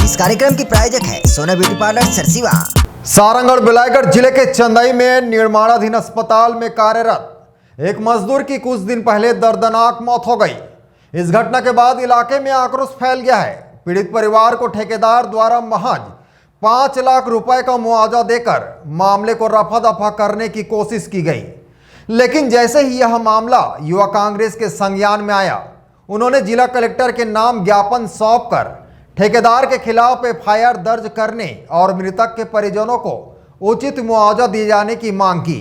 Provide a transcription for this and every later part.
इस कार्यक्रम की प्रायोजक है सोना ब्यूटी पार्लर सरसीवा। सारंगढ़ बिलायगढ़ जिले के चंदई में निर्माणाधीन अस्पताल में कार्यरत एक मजदूर की कुछ दिन पहले दर्दनाक मौत हो गई। इस घटना के बाद इलाके में आक्रोश फैल गया है। पीड़ित परिवार को ठेकेदार द्वारा महज 5 लाख रुपए का मुआवजा देकर मामले को रफा दफा करने की कोशिश की गई, लेकिन जैसे ही यह मामला युवा कांग्रेस के संज्ञान में आया, उन्होंने जिला कलेक्टर के नाम ज्ञापन सौंपकर ठेकेदार के खिलाफ एफआईआर दर्ज करने और मृतक के परिजनों को उचित मुआवजा दिए जाने की मांग की।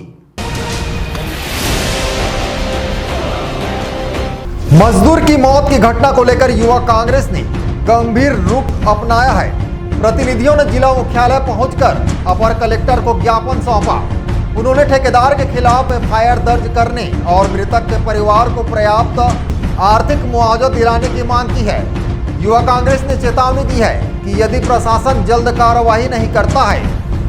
मजदूर की मौत की घटना को लेकर युवा कांग्रेस ने गंभीर रुख अपनाया है। प्रतिनिधियों ने जिला मुख्यालय पहुंचकर अपर कलेक्टर को ज्ञापन सौंपा। उन्होंने ठेकेदार के खिलाफ एफआईआर दर्ज करने और मृतक के परिवार को पर्याप्त आर्थिक मुआवजा दिलाने की मांग की है। युवा कांग्रेस ने चेतावनी दी है कि यदि प्रशासन जल्द कार्रवाई नहीं करता है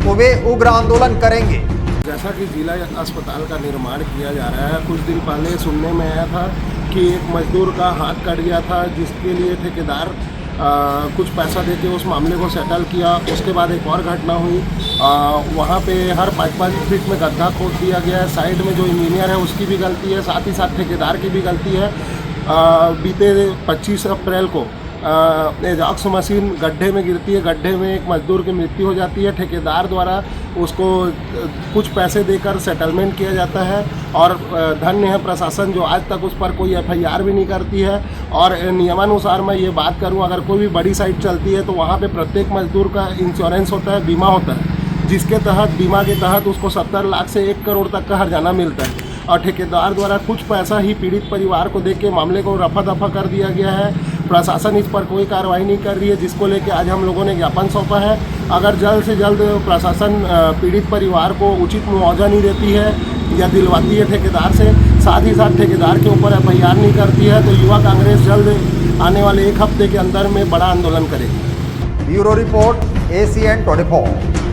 तो वे उग्र आंदोलन करेंगे। जैसा कि जिला अस्पताल का निर्माण किया जा रहा है, कुछ दिन पहले सुनने में आया था कि एक मजदूर का हाथ कट गया था, जिसके लिए ठेकेदार कुछ पैसा देके उस मामले को सेटल किया। उसके बाद एक और घटना हुई, वहाँ पे हर 5-5 फीट में गड्ढा खोद दिया गया है। साइड में जो इंजीनियर है उसकी भी गलती है, साथ ही साथ ठेकेदार की भी गलती है। बीते 25 अप्रैल को एजाक्स मशीन गड्ढे में गिरती है, गड्ढे में एक मजदूर की मृत्यु हो जाती है। ठेकेदार द्वारा उसको कुछ पैसे देकर सेटलमेंट किया जाता है और धन्य है प्रशासन जो आज तक उस पर कोई एफआईआर भी नहीं करती है। और नियमानुसार मैं ये बात करूं, अगर कोई भी बड़ी साइट चलती है तो वहाँ पे प्रत्येक मजदूर का इंश्योरेंस होता है, बीमा होता है, जिसके तहत बीमा के तहत उसको 70 लाख से 1 करोड़ तक का हर्जाना मिलता है। और ठेकेदार द्वारा कुछ पैसा ही पीड़ित परिवार को देके मामले को रफा दफा कर दिया गया है। प्रशासन इस पर कोई कार्रवाई नहीं कर रही है, जिसको लेके आज हम लोगों ने ज्ञापन सौंपा है। अगर जल्द से जल्द प्रशासन पीड़ित परिवार को उचित मुआवजा नहीं देती है या दिलवाती है ठेकेदार से, साथ ही साथ ठेकेदार के ऊपर एफआईआर नहीं करती है, तो युवा कांग्रेस जल्द आने वाले 1 हफ्ते के अंदर में बड़ा आंदोलन करेगी। Bureau report ACN 24।